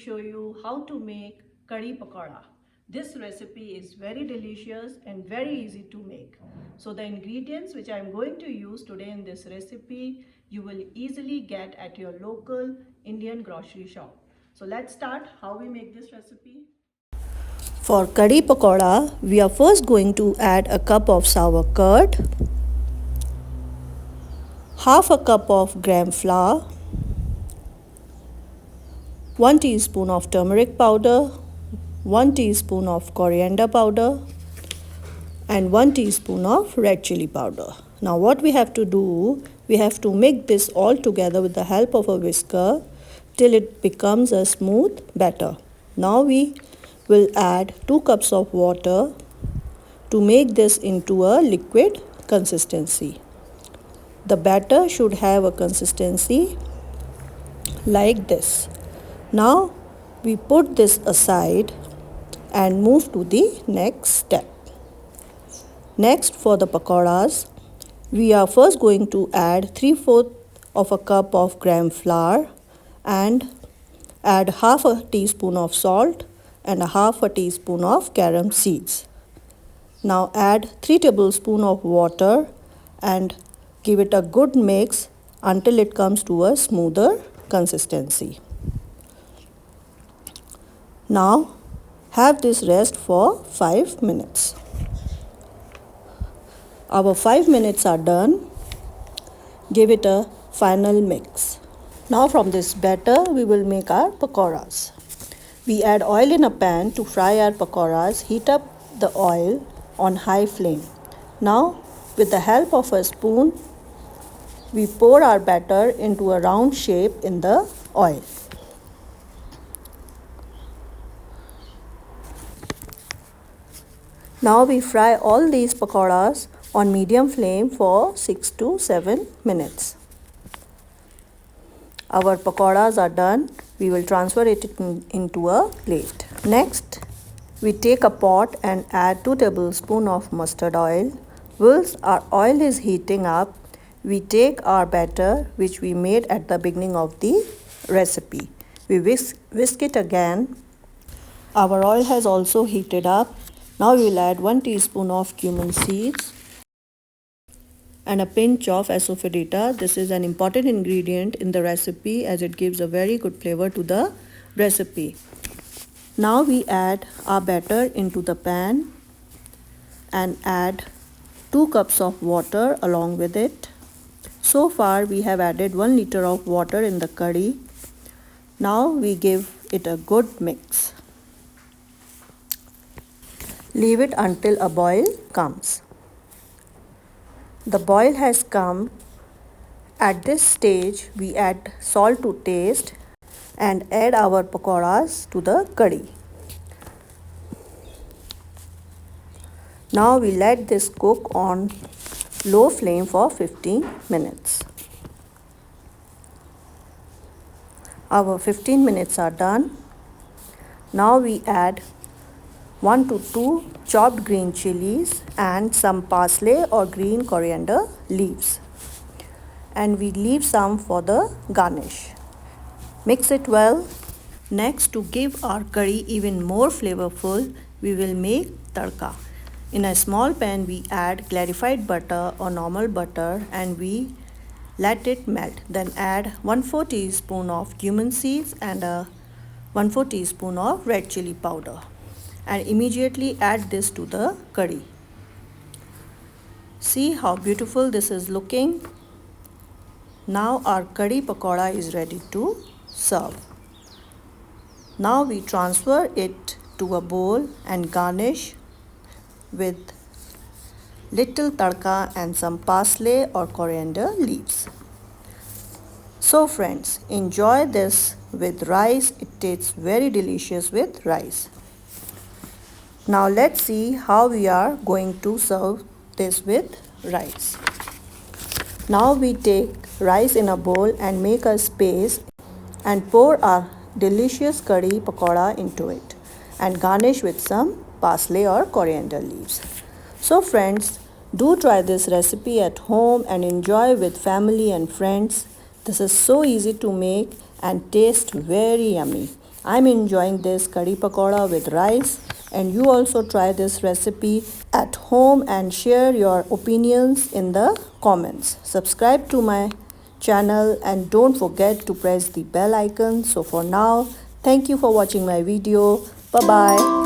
show you how to make Kadi Pakoda. This recipe is very delicious and very easy to make. So the ingredients which I am going to use today in this recipe, you will easily get at your local Indian grocery shop. So let's start how we make this recipe. For Kadi Pakoda, we are first going to add a cup of sour curd, half a cup of gram flour, 1 teaspoon of turmeric powder, 1 teaspoon of coriander powder, and 1 teaspoon of red chili powder. Now what we have to do, we have to mix this all together with the help of a whisker till it becomes a smooth batter. Now we will add 2 cups of water to make this into a liquid consistency. The batter should have a consistency like this. Now we put this aside and move to the next step. Next, for the pakoras, we are first going to add 3/4 of a cup of gram flour and add half a teaspoon of salt and a half a teaspoon of carom seeds. Now add 3 tablespoons of water and give it a good mix until it comes to a smoother consistency. Now have this rest for 5 minutes. Our 5 minutes are done. Give it a final mix. Now from this batter we will make our pakoras. We add oil in a pan to fry our pakoras. Heat up the oil on high flame. Now with the help of a spoon we pour our batter into a round shape in the oil. Now we fry all these pakoras on medium flame for 6 to 7 minutes. Our pakoras are done. We will transfer it into a plate. Next, we take a pot and add 2 tablespoons of mustard oil. Whilst our oil is heating up, we take our batter which we made at the beginning of the recipe. We whisk it again. Our oil has also heated up. Now we will add 1 teaspoon of cumin seeds and a pinch of asafoetida. This is an important ingredient in the recipe as it gives a very good flavor to the recipe. Now we add our batter into the pan and add 2 cups of water along with it. So far we have added 1 liter of water in the curry. Now we give it a good mix. Leave it until a boil comes. The boil has come. At this stage, we add salt to taste and add our pakoras to the curry. Now we let this cook on low flame for 15 minutes. Our 15 minutes are done. Now we add 1 to 2 chopped green chilies and some parsley or green coriander leaves. And we leave some for the garnish. Mix it well. Next, to give our curry even more flavorful, we will make tadka. In a small pan, we add clarified butter or normal butter and we let it melt. Then add 1/4 teaspoon of cumin seeds and a 1/4 teaspoon of red chili powder. And immediately add this to the curry. See how beautiful this is looking. Now our curry pakoda is ready to serve. Now we transfer it to a bowl and garnish with little tadka and some parsley or coriander leaves. So friends, enjoy this with rice. It tastes very delicious with rice. Now let's see how we are going to serve this with rice. Now we take rice in a bowl and make a space and pour our delicious curry pakoda into it and garnish with some parsley or coriander leaves. So friends, do try this recipe at home and enjoy with family and friends. This is so easy to make and taste very yummy. I'm enjoying this Kadi Pakoda with rice, and you also try this recipe at home and share your opinions in the comments. Subscribe to my channel and don't forget to press the bell icon. So for now, thank you for watching my video. Bye bye.